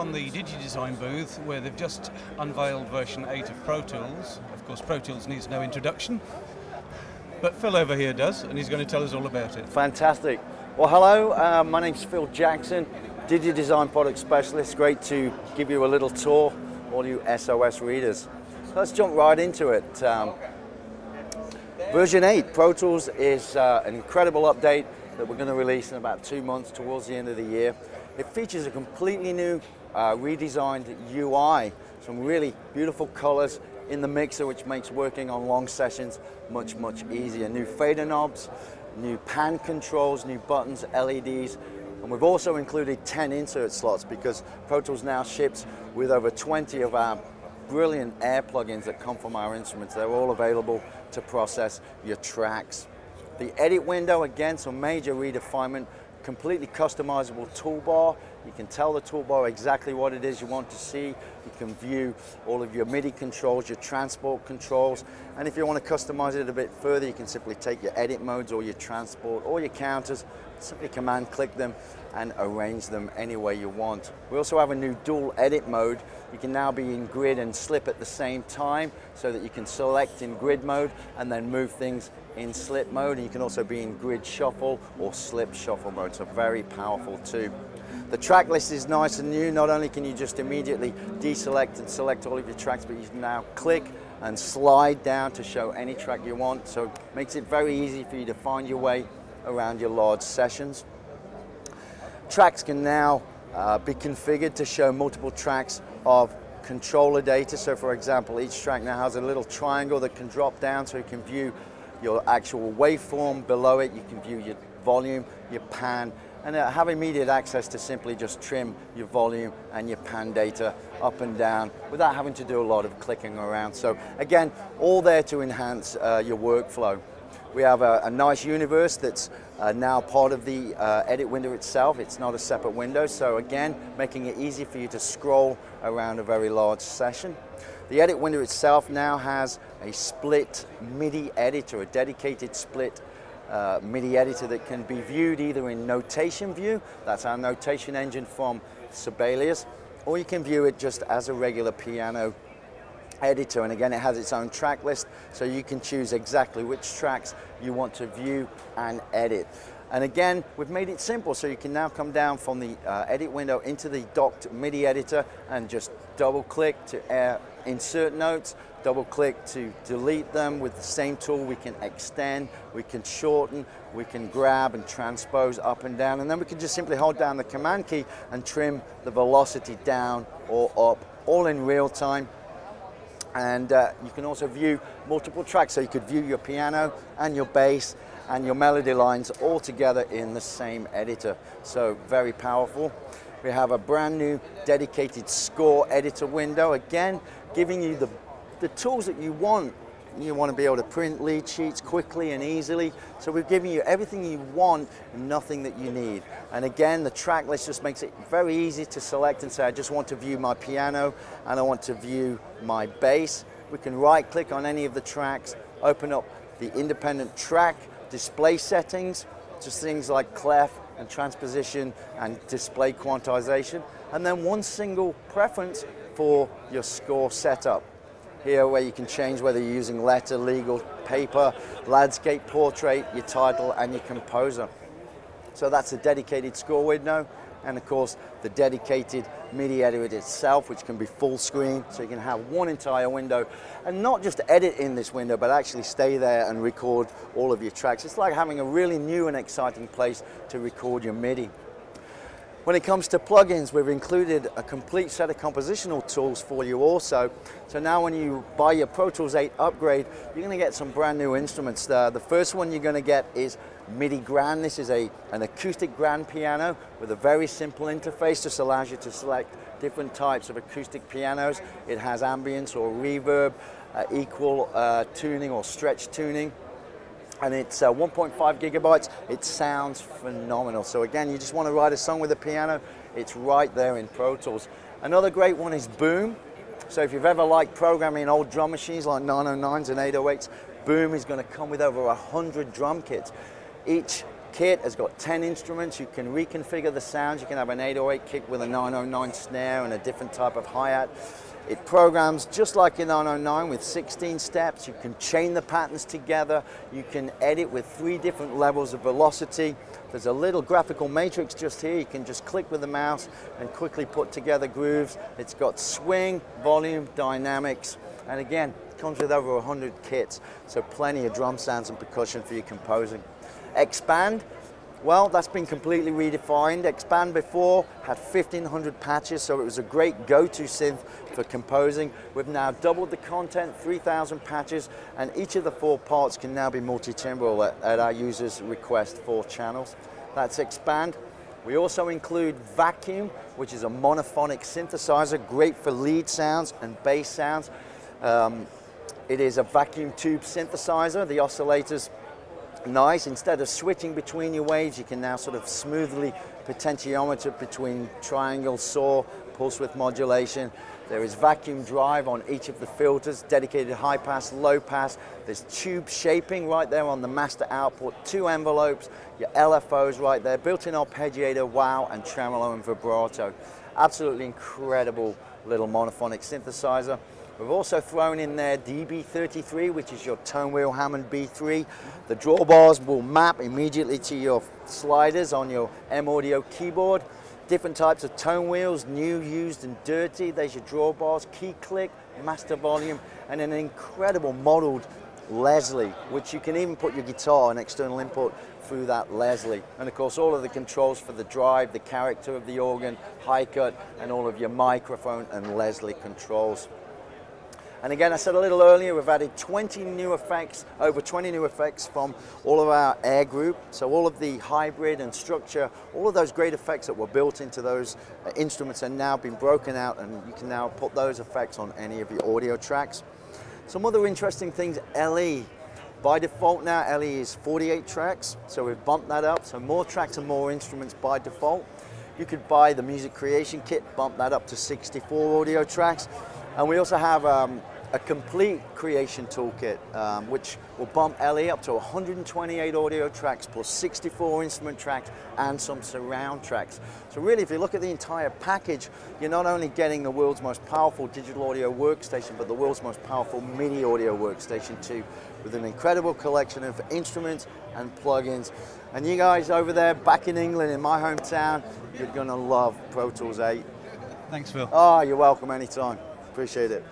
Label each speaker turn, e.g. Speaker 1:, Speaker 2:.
Speaker 1: on the Digidesign booth where they've just unveiled version 8 of Pro Tools. Of course, Pro Tools needs no introduction, but Phil over here does, and he's going to tell us all about it.
Speaker 2: Fantastic. Well, hello, my name's Phil Jackson, Digidesign Product Specialist. Great to give you a little tour, all you SOS readers. So let's jump right into it. Version 8, Pro Tools is an incredible update that we're going to release in about 2 months towards the end of the year. It features a completely new redesigned UI, some really beautiful colors in the mixer, which makes working on long sessions much easier. New fader knobs, new pan controls, new buttons, LEDs, and we've also included 10 insert slots because Pro Tools now ships with over 20 of our brilliant air plugins that come from our instruments. They're all available to process your tracks. The edit window, again, some major redefinement, completely customizable toolbar. You can tell the toolbar exactly what it is you want to see. You can view all of your MIDI controls, your transport controls, and if you want to customize it a bit further, you can simply take your edit modes or your transport or your counters, simply command click them and arrange them any way you want. We also have a new dual edit mode. You can now be in grid and slip at the same time so that you can select in grid mode and then move things in slip mode. And you can also be in grid shuffle or slip shuffle mode, so very powerful too. The track list is nice and new. Not only can you just immediately deselect and select all of your tracks, but you can now click and slide down to show any track you want. So it makes it very easy for you to find your way around your large sessions. Tracks can now be configured to show multiple tracks of controller data. So for example, each track now has a little triangle that can drop down so you can view your actual waveform. Below it, you can view your volume, your pan, and have immediate access to simply just trim your volume and your pan data up and down without having to do a lot of clicking around. So again, all there to enhance your workflow. We have a nice universe that's now part of the edit window itself. It's not a separate window, so again, making it easy for you to scroll around a very large session. The edit window itself now has a split MIDI editor, a dedicated split MIDI editor that can be viewed either in notation view, that's our notation engine from Sibelius, or you can view it just as a regular piano editor. And again, it has its own track list, so you can choose exactly which tracks you want to view and edit. And again, we've made it simple, so you can now come down from the edit window into the docked MIDI editor and just double click to insert notes, double click to delete them. With the same tool, we can extend, we can shorten, we can grab and transpose up and down, and then we can just simply hold down the command key and trim the velocity down or up, all in real time. And you can also view multiple tracks, so you could view your piano and your bass and your melody lines all together in the same editor. So very powerful. We have a brand new dedicated score editor window, again giving you the tools that you want. You want to be able to print lead sheets quickly and easily, so we've given you everything you want and nothing that you need. And again, the track list just makes it very easy to select and say, I just want to view my piano and I want to view my bass. We can right click on any of the tracks, open up the independent track display settings, just things like clef and transposition and display quantization, and then one single preference for your score setup. Here where you can change whether you're using letter, legal, paper, landscape, portrait, your title and your composer. So that's a dedicated score window, and of course the dedicated MIDI editor itself, which can be full screen, so you can have one entire window and not just edit in this window but actually stay there and record all of your tracks. It's like having a really new and exciting place to record your MIDI. When it comes to plugins, we've included a complete set of compositional tools for you also. So now when you buy your Pro Tools 8 upgrade, you're going to get some brand new instruments there. The first one you're going to get is Midi Grand. This is an acoustic grand piano with a very simple interface. Just allows you to select different types of acoustic pianos. It has ambience or reverb, equal tuning or stretch tuning. And it's 1.5 gigabytes. It sounds phenomenal. So again, you just want to write a song with a piano, it's right there in Pro Tools. Another great one is Boom. So if you've ever liked programming old drum machines like 909s and 808s, Boom is going to come with over 100 drum kits. Each kit has got 10 instruments. You can reconfigure the sounds. You can have an 808 kick with a 909 snare and a different type of hi-hat. It programs just like a 909 with 16 steps. You can chain the patterns together. You can edit with 3 different levels of velocity. There's a little graphical matrix just here. You can just click with the mouse and quickly put together grooves. It's got swing, volume, dynamics, and again, it comes with over 100 kits, so plenty of drum sounds and percussion for your composing. Expand, well, that's been completely redefined. Expand before had 1,500 patches, so it was a great go-to synth for composing. We've now doubled the content, 3,000 patches, and each of the 4 parts can now be multi-timbral at our users' request, 4 channels. That's Expand. We also include Vacuum, which is a monophonic synthesizer, great for lead sounds and bass sounds. It is a vacuum tube synthesizer. The oscillator's nice. Instead of switching between your waves, you can now sort of smoothly potentiometer between triangle, saw, pulse width modulation. There is vacuum drive on each of the filters, dedicated high pass, low pass. There's tube shaping right there on the master output, 2 envelopes, your LFOs right there, built-in arpeggiator, wow, and tremolo and vibrato. Absolutely incredible little monophonic synthesizer. We've also thrown in there DB33, which is your tone wheel Hammond B3. The drawbars will map immediately to your sliders on your M-Audio keyboard. Different types of tone wheels, new, used, and dirty. There's your drawbars, key click, master volume, and an incredible modeled Leslie, which you can even put your guitar and external input through that Leslie. And of course, all of the controls for the drive, the character of the organ, high cut, and all of your microphone and Leslie controls. And again, I said a little earlier, we've added 20 new effects, over 20 new effects from all of our Air group. So all of the hybrid and structure, all of those great effects that were built into those instruments are now been broken out, and you can now put those effects on any of your audio tracks. Some other interesting things, LE. By default now, LE is 48 tracks, so we've bumped that up. So more tracks and more instruments by default. You could buy the music creation kit, bump that up to 64 audio tracks. And we also have a complete creation toolkit, which will bump LE up to 128 audio tracks plus 64 instrument tracks and some surround tracks. So really, if you look at the entire package, you're not only getting the world's most powerful digital audio workstation, but the world's most powerful MIDI audio workstation too, with an incredible collection of instruments and plugins. And you guys over there back in England, in my hometown, you're gonna love Pro Tools 8.
Speaker 1: Thanks, Phil.
Speaker 2: Oh, you're welcome anytime. Appreciate it.